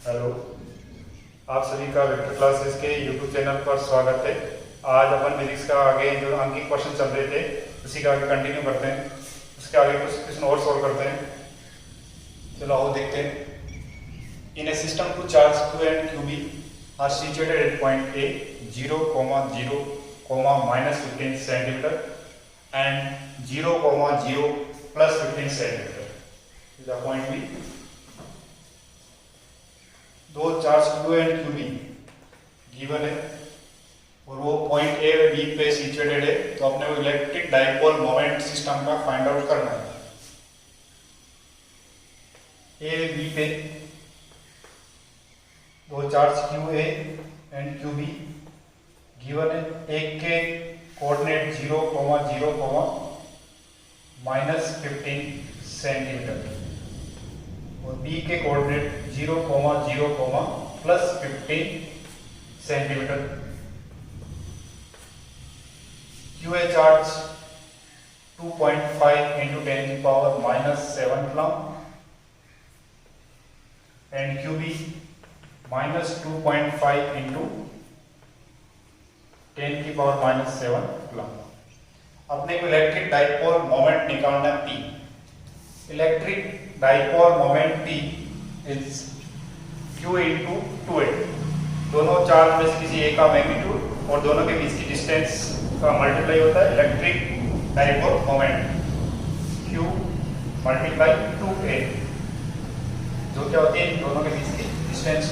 Hello, आप सभी का वेक्टर क्लासेस के यूट्यूब चैनल पर स्वागत है। आज अपन फिजिक्स का आगे जो अंकित क्वेश्चन चल रहे थे उसी का आगे कंटिन्यू करते हैं। उसके आगे कुछ क्वेश्चन और सॉल्व करते हैं। चलो आओ देखते हैं। In a system two charge Q and QB are situated at point A 0,0, -15 centimeter and 0,0 plus 15 centimeter. The point B. दो charge Q and QB given है और वो पॉइंट A और B पे सिचुएटेड है, तो अपने को इलेक्ट्रिक डाइपोल मोमेंट सिस्टम का फाइंड आउट करना है। A B पे दो charge QA and QB given है। एक के कोऑर्डिनेट 0,0, -15 सेंटीमीटर और B के coordinate 0,0, +15 centimetre. QA charge 2.5 into 10⁻⁻7 coulomb and QB -2.5 into 10⁻⁻7 coulomb. अपने को इलेक्ट्रिक डाइपोल मोमेंट निकालना है P। Electric dipole moment P is Q into 2A। दोनों चार्ज में से किसी एक का मैग्नीट्यूड और दोनों के बीच की डिस्टेंस का मल्टीप्लाई होता है electric dipole moment Q × 2A, जो क्या होती है दोनों के बीच की डिस्टेंस।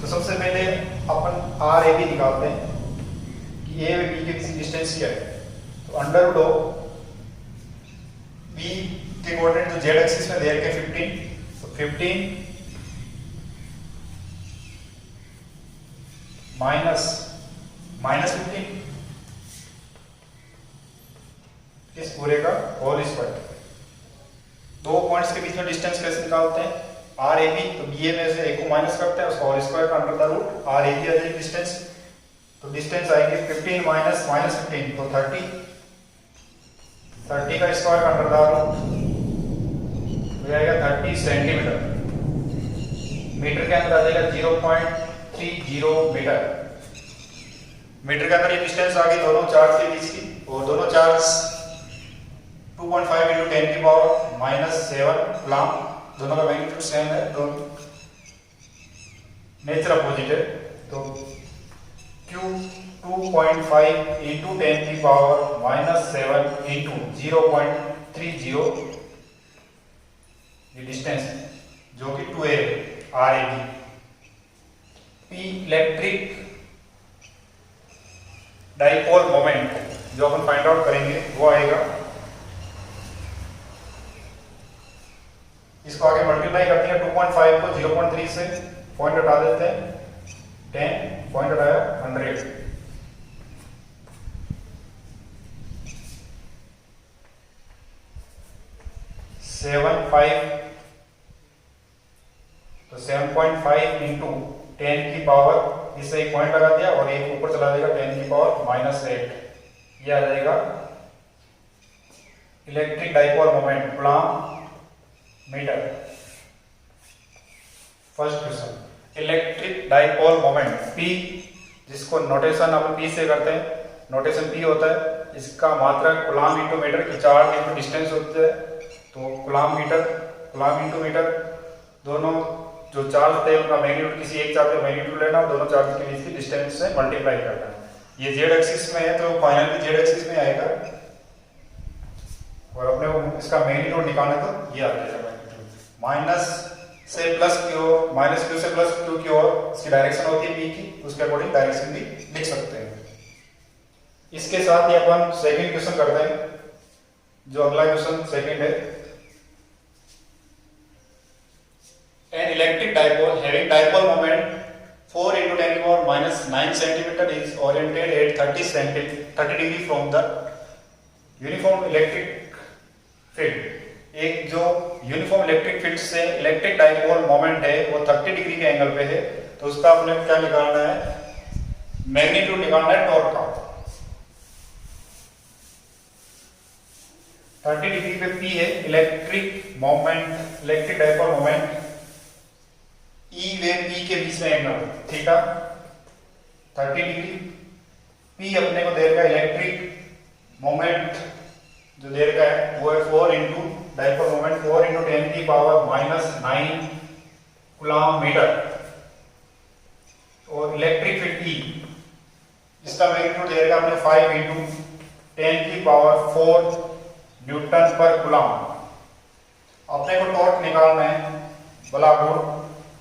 तो सबसे पहले अपन RAB निकालते हैं कि A और B के बीच की डिस्टेंस क्या है। तो अंडर रूट B के कोऑर्डिनेट जो z एक्सिस में दे रखे 15, तो 15 -15 इस पूरे का होल स्क्वायर। दो पॉइंट्स के बीच में डिस्टेंस कैसे निकालते हैं? RAB, तो BA में से एक को माइनस करते हैं, उसका होल स्क्वायर का अंडर द रूट RAB आ जाएगी डिस्टेंस। तो डिस्टेंस आएगी 15 -15 तो 30 का स्क्वायर का अंडर द रूट हो जाएगा 30 सेंटीमीटर। मीटर के अंदर आ जाएगा 0.30 मीटर। मीटर के अंदर ये डिस्टेंस आ गई दोनों चार्ज के बीच की, और दोनों चार्ज 2.5 into 10⁻⁻7 कूलम, दोनों का मैग्नीट्यूड सेम है, दोनों नेचर अपोजिट है। तो Q 2.5 into 10⁻⁻7 into 0.30 ये डिस्टेंस जो कि 2A RAB। P electric dipole moment जो अपन फाइंड आउट करेंगे वो आएगा, इसको आगे मल्टीप्लाई करते हैं 2.5 को 0.3 से, पॉइंट हटा देते हैं 10, पॉइंट हटाया 100, तो 7.5 into 10 की पावर, इससे एक पॉइंट लगा दिया और एक ऊपर चला जाएगा 10⁻⁻8। ये आ जाएगा electric dipole moment coulomb metre. First question, electric dipole moment P, जिसको नोटेशन अपन P से करते हैं, नोटेशन P होता है, इसका मात्रक कूलम इंटू मीटर की चार्ज इंटू डिस्टेंस होता है, तो कूलम इंटू मीटर। दोनों जो चार्ज थे उनका मैग्नीट्यूड, किसी एक चार्ज का मैग्नीट्यूड लेना और दोनों चार्ज के बीच की डिस्टेंस से मल्टीप्लाई करना है। ये z एक्सिस में है तो फाइनल भी z एक्सिस में आएगा, और अपने को इसका मैग्नीट्यूड निकालना तो ये आ जाएगा मैग्नीट्यूड। माइनस से प्लस की ओर, -q से +q की ओर इसकी डायरेक्शन होती है P की, उसके अकॉर्डिंग डायरेक्शन भी लिख सकते हैं। इसके साथ ही अपन सेकंड क्वेश्चन करते हैं, जो अगला क्वेश्चन सेकंड है। An electric dipole having dipole moment 4 into 10⁻⁹ centimeter is oriented at 30 degree from the uniform electric field। एक जो यूनिफॉर्म इलेक्ट्रिक फील्ड से इलेक्ट्रिक डाइपोल मोमेंट है वो 30 डिग्री के एंगल पे है, तो उसका अपने क्या निकालना है? मैग्नीट्यूड निकालना है टॉर्क का। 30 डिग्री पे P है electric moment, electric dipole moment E वे पी के बीच में एंगल थीटा 30 डिग्री। पी अपने को दे रखा है इलेक्ट्रिक मोमेंट जो दे रखा है वो है 4 इंटू डाइपोल मोमेंट 4 इंटू 10 की पावर -9 कूलम्ब मीटर। और इलेक्ट्रिक फील्ड ई इसका मैग्नीट्यूड दे रखा है अपने 5 इंटू 10 की पावर 4 न्यूटन पर कूलम्ब। अपने को टॉर्क निकालना है, बला को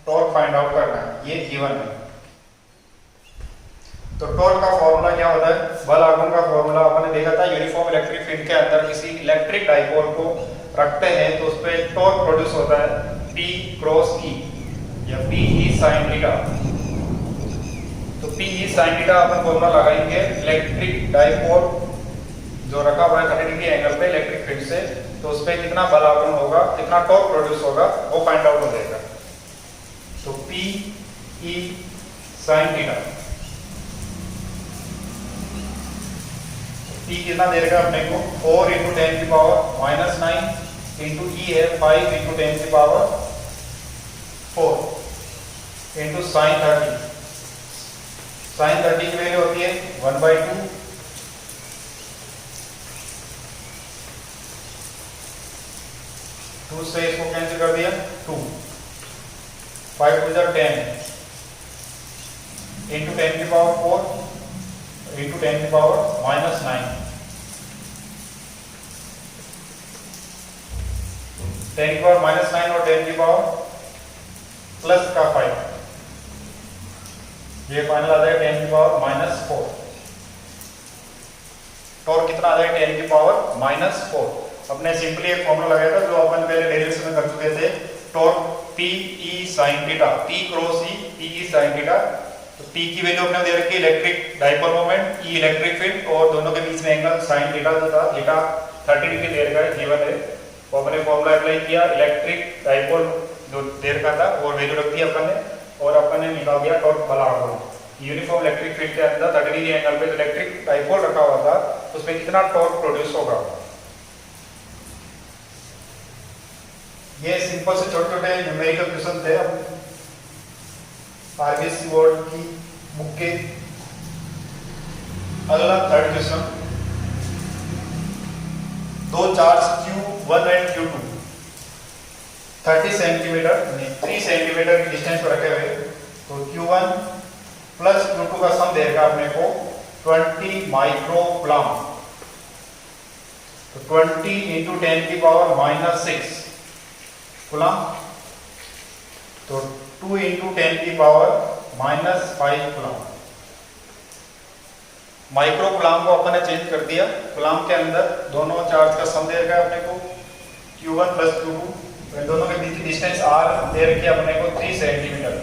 टॉर्क फाइंड आउट करना है, ये गिवन है। तो टॉर्क का फॉर्मूला क्या होता है? बल आघूर्ण का फॉर्मूला आपने देखा था यूनिफॉर्म इलेक्ट्रिक फील्ड के अंदर किसी इलेक्ट्रिक डाइपोल को रखते हैं तो उस पर टॉर्क प्रोड्यूस होता है P क्रॉस E या PE sin थीटा। तो PE sin थीटा अपन फॉर्मूला लगाएंगे इलेक्ट्रिक डाइपोल जो रखा हुआ है 30 डिग्री एंगल पे इलेक्ट्रिक फील्ड से, तो उस पर कितना बल आघूर्ण होगा, कितना टॉर्क प्रोड्यूस होगा वो फाइंड आउट हो जाएगा। तो PE sin थीटा P कितना दे रखा अपने को 4 इंटू 10 की पावर -9 इंटू E है 5 इंटू 10 की पावर 4 इंटू sin 30। sin 30 की वैल्यू होती है 1/2। टू से इसको कैंसिल कर दिया 2 5 टू 10 इंटू 10 की पावर 4 इंटू 10 की पावर -9 10 की पावर -9 और 10 की पावर प्लस का 5, ये फाइनल आ जाएगा 10 की पावर -4। टॉर्क कितना आ जाएगा 10 की पावर -4। अपने सिंपली एक फॉर्मूला लगाया था जो अपन पहले डेरिवेशन में कर चुके थे, torque PE sin theta, P cross E PE sin theta. तो P की वैल्यू अपने दे रखी है electric dipole moment, E electric field और दोनों के बीच में एंगल sin थीटा जो था थीटा 30 डिग्री दे रखा है, गिवन है। तो अपने फॉर्मूला अप्लाई किया, इलेक्ट्रिक डाइपोल जो दे रखा था और वैल्यू रख दी अपन ने और अपन ने निकाल दिया टॉर्क बल आघूर्ण। यूनिफॉर्म इलेक्ट्रिक फील्ड के अंदर 30 डिग्री एंगल पे इलेक्ट्रिक डाइपोल रखा हुआ था तो उसमें कितना टॉर्क प्रोड्यूस होगा। ये सिंपल से छोटे छोटे न्यूमेरिकल क्वेश्चन थे आरबीएससी बोर्ड की बुक के। अगला थर्ड क्वेश्चन, दो charge Q1 and Q2 30 centimetre 3 centimetre की डिस्टेंस पर रखे हुए, तो Q1 प्लस Q2 का सम देगा अपने को 20 माइक्रो कूलम्ब। तो 20 इंटू 10 की पावर -6 कूलम्ब, तो 2 इंटू 10 की पावर -5 कूलम्ब। माइक्रो कूलम्ब को अपन ने चेंज कर दिया, कूलम्ब के अंदर दोनों चार्ज का सम दे रखा है अपने को Q1 प्लस Q2, दोनों के बीच की डिस्टेंस R दे रखी है अपने को 3 सेंटीमीटर।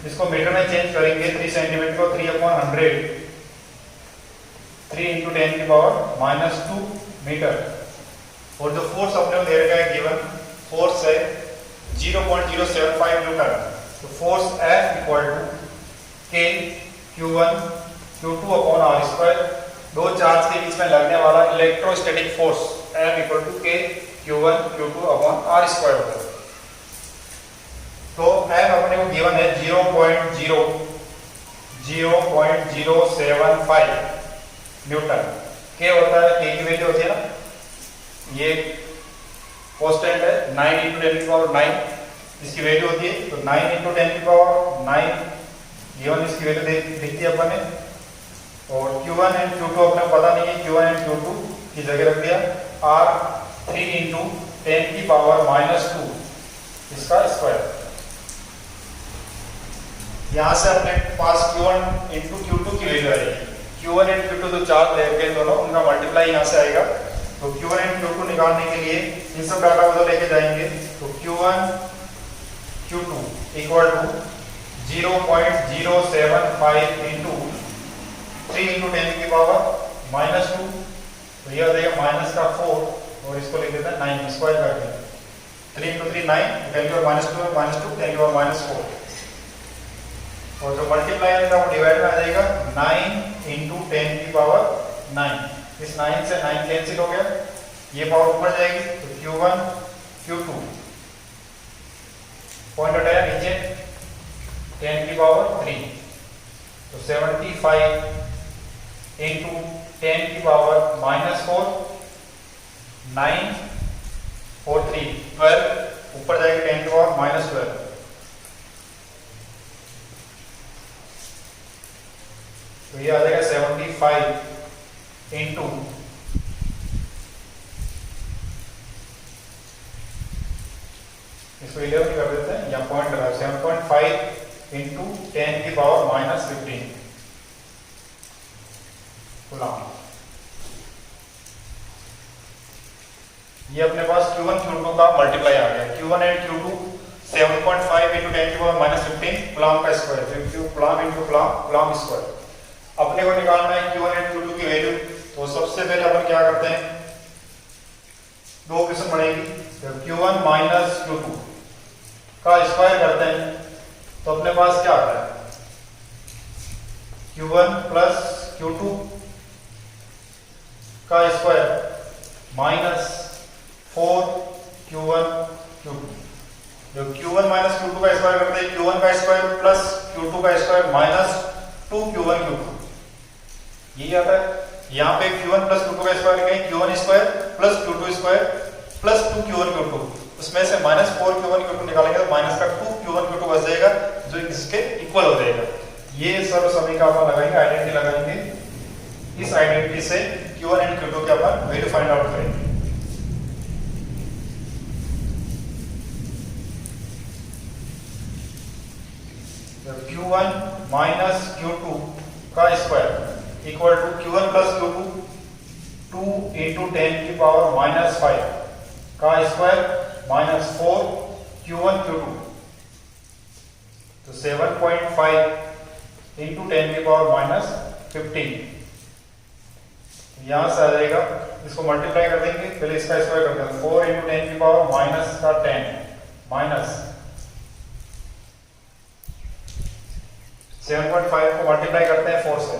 इसको मीटर में चेंज करेंगे, 3 सेंटीमीटर को 3/100, 3 इंटू 10 की पावर -2 मीटर। और जो फोर्स अपने को दे रखा है गिवन फोर्स है 0.075 न्यूटन। तो force F equal to K Q1 Q2 upon R²। दो चार्ज के बीच में लगने वाला electrostatic force F equal to K Q1 Q2 upon R² होता है। तो F अपने को गिवन है 0.075 न्यूटन। K होता है, K की वैल्यू होती है ना, ये कांस्टेंट है 9 इंटू 10 की पावर 9 इसकी वैल्यू होती है। तो 9 इंटू 10 की पावर 9 गिवन इसकी वैल्यू देखती है अपन ने। और Q1 एंड Q2 अपने को पता नहीं है, Q1 एंड Q2 की जगह रख दिया R 3 इंटू 10 की पावर -2 इसका स्क्वायर। यहां से अपने पास Q1 इंटू Q2 की वैल्यू आएगी। Q1 एंड Q2 जो चार्ज लेके दोनों उनका मल्टीप्लाई यहां से आएगा। तो Q1 एंड Q2 निकालने के लिए इन सब डाटा को लेके जाएंगे। तो Q1 Q2 equal to 0.075 into 3 into 10 की पावर -2, तो यह आ जाएगा -4 और इसको लिख देते हैं 9 स्क्वायर करके 3 इंटू 3 9, 10 की पावर -2 -2 10 की पावर -4 और जो मल्टीप्लाई आएगा वो डिवाइड में आ जाएगा 9 इंटू 10 की पावर 9। इस 9 से 9 कैंसिल हो गया, ये पावर ऊपर जाएगी। तो Q1 Q2 पॉइंट हटाया नीचे 10 की पावर 3, तो 75 इंटू 10 की पावर -4, 9 4 3 12, ऊपर जाएगी 10 की पावर -12, तो ये आ जाएगा 75 इंटू इसको 11 कर देते हैं या पॉइंट लगा 7.5 इंटू 10 की पावर -15 कूलम। ये अपने पास Q1 Q2 का मल्टीप्लाई आ गया। Q1 एंड Q2 7.5 इंटू 10 की पावर -15 कूलम का स्क्वायर, फिर कूलम इंटू कूलम स्क्वायर। अपने को निकालना है Q1 एंड Q2 की वैल्यू, तो सबसे पहले अपन क्या करते हैं, दो क्वेश्चन बढ़ेगी, तो Q1 माइनस Q2 का स्क्वायर करते हैं, तो अपने पास क्या आता है Q1 प्लस Q2 का स्क्वायर माइनस 4Q1 Q2। जो Q1 माइनस Q2 का स्क्वायर करते हैं, Q1 का स्क्वायर प्लस Q2 का स्क्वायर माइनस 2Q1 Q2, यही आता है। यहाँ पे Q1 प्लस Q2 का स्क्वायर कहें, Q1 square plus Q2 square plus 2Q1 Q2, उसमें से माइनस 4Q1 Q2 निकालेंगे तो माइनस का 2Q1 Q2 बच जाएगा, जो इसके इक्वल हो जाएगा। ये सर्व समीकरण अपन लगाएंगे, आइडेंटिटी लगाएंगे, इस आइडेंटिटी से Q1 एंड Q2 के अपन वैल्यू फाइंड आउट करेंगे। Q1 माइनस Q2 का square equal to Q1 plus Q2 2 into 10 की पावर -5 का स्क्वायर माइनस 4Q1 Q2, तो 7.5 इंटू 10 की पावर -15, यहां से आ जाएगा, इसको मल्टीप्लाई कर देंगे, पहले इसका स्क्वायर कर देंगे, 4 इंटू 10 की पावर -10 माइनस 7.5 को मल्टीप्लाई करते हैं 4 से,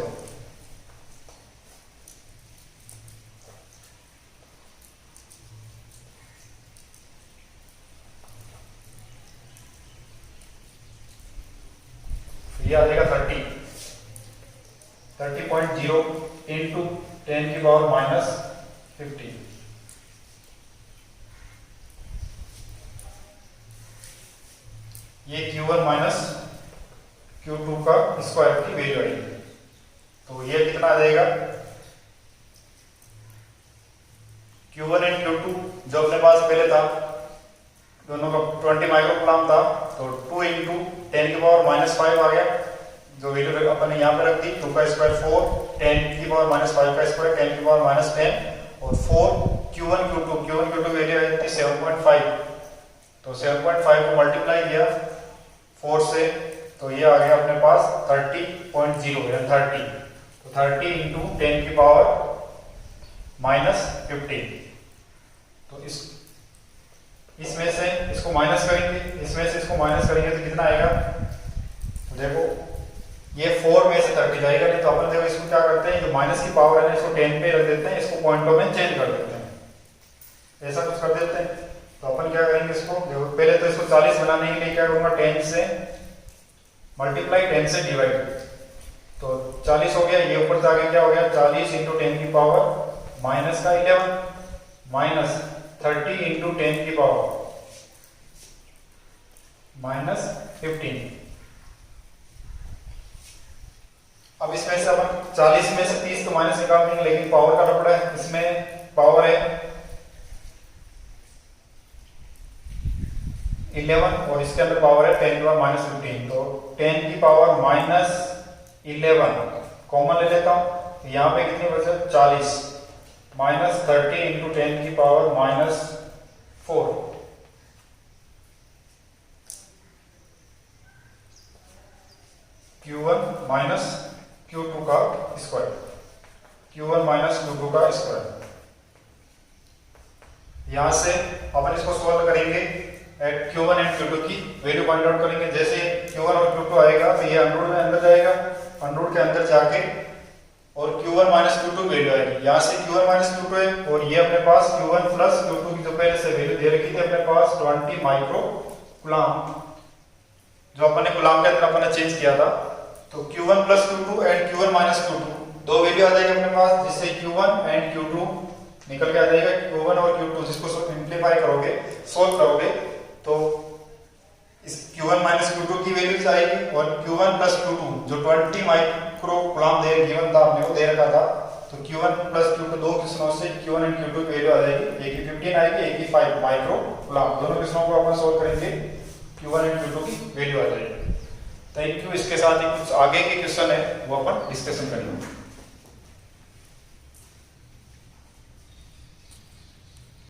ये आ जाएगा 30.0 इंटू 10 की पावर -15, ये Q1 माइनस Q2 का स्क्वायर की वैल्यू आएगी। तो ये कितना आ जाएगा, Q1 एंड Q2 जो अपने पास पहले था, दोनों का 20 माइक्रोकूलम था, तो 2 इंटू 10 की पावर -5 आ गया, जो वैल्यू अपन ने यहाँ पे रख दी, 2 का स्क्वायर 4, 10 की पावर -5 का स्क्वायर 10 की पावर -10, और 4 Q1 Q2 वैल्यू आई थी 7.5, तो 7.5 को मल्टीप्लाई किया 4 से, तो ये आ गया अपने पास 30.0 या 30, तो 30 इंटू 10 की पावर -15, तो इसमें से इसको माइनस करेंगे, इसमें से इसको माइनस करेंगे तो कितना आएगा, तो देखो ये 4 में से 30 जाएगा, नहीं तो अपन देखो इसको क्या करते हैं, जो माइनस की पावर है ना, इसको 10 पे रख देते हैं, इसको पॉइंटों में चेंज कर देते हैं, ऐसा कुछ कर देते हैं। तो अपन क्या करेंगे, इसको देखो पहले तो इसको 40 बनाने के लिए क्या करूंगा, 10 से मल्टीप्लाई 10 से डिवाइड, तो 40 हो गया, ये ऊपर जाके क्या हो गया, 40 इंटू 10 की पावर माइनस का 11 माइनस 30 इंटू 10 की पावर -15। अब इसमें से अपन 40 में से 30 तो माइनस निकाल देंगे, लेकिन पावर का टुकड़ा है, इसमें पावर है 11 और इसके अंदर पावर है 10 की पावर -15, तो 10 की पावर -11 कॉमन ले लेता हूं, यहां पे कितनी बचे 40 माइनस 30 इंटू 10 की पावर -4, Q1 माइनस Q2 का स्क्वायर, Q1 माइनस Q2 का स्क्वायर। यहां से अपन इसको सॉल्व करेंगे, एट Q1 एंड Q2 की वैल्यू फाइंड आउट करेंगे। जैसे Q1 और Q2 आएगा तो ये अंडर में अंदर जाएगा, अंडर के अंदर जाके और Q1 माइनस Q2 वैल्यू आएगी, यहाँ से Q1 माइनस Q2 है, और ये अपने पास Q1 प्लस Q2 की जो पहले से वैल्यू दे रखी थी अपने पास 20 माइक्रो कूलम, जो अपन ने कूलम के अंदर अपन ने चेंज किया था, तो Q1 plus Q2 and Q1 minus Q2 दो वैल्यू आ जाएगी अपने पास, जिससे Q1 एंड Q2 निकल के आ जाएगा। Q1 और Q2 जिसको सिंपलीफाई करोगे, सोल्व करोगे, तो इस Q1 माइनस Q2 की वैल्यूज आएगी, और Q1 प्लस Q2 जो 20 माइक्रो कूलम दे गिवन था अपने को, दे रखा था, तो Q1 प्लस Q2 दो क्वेश्चनों से Q1 एंड Q2 की वैल्यू आ जाएगी, एक की 15 आएगी, एक की 5 माइक्रो कूलम। दोनों क्वेश्चनों को अपन सोल्व करेंगे, Q1 एंड Q2 की वैल्यू आ जाएगी। Thank you. इसके साथ ही कुछ आगे के क्वेश्चन है वो अपन डिस्कशन करेंगे।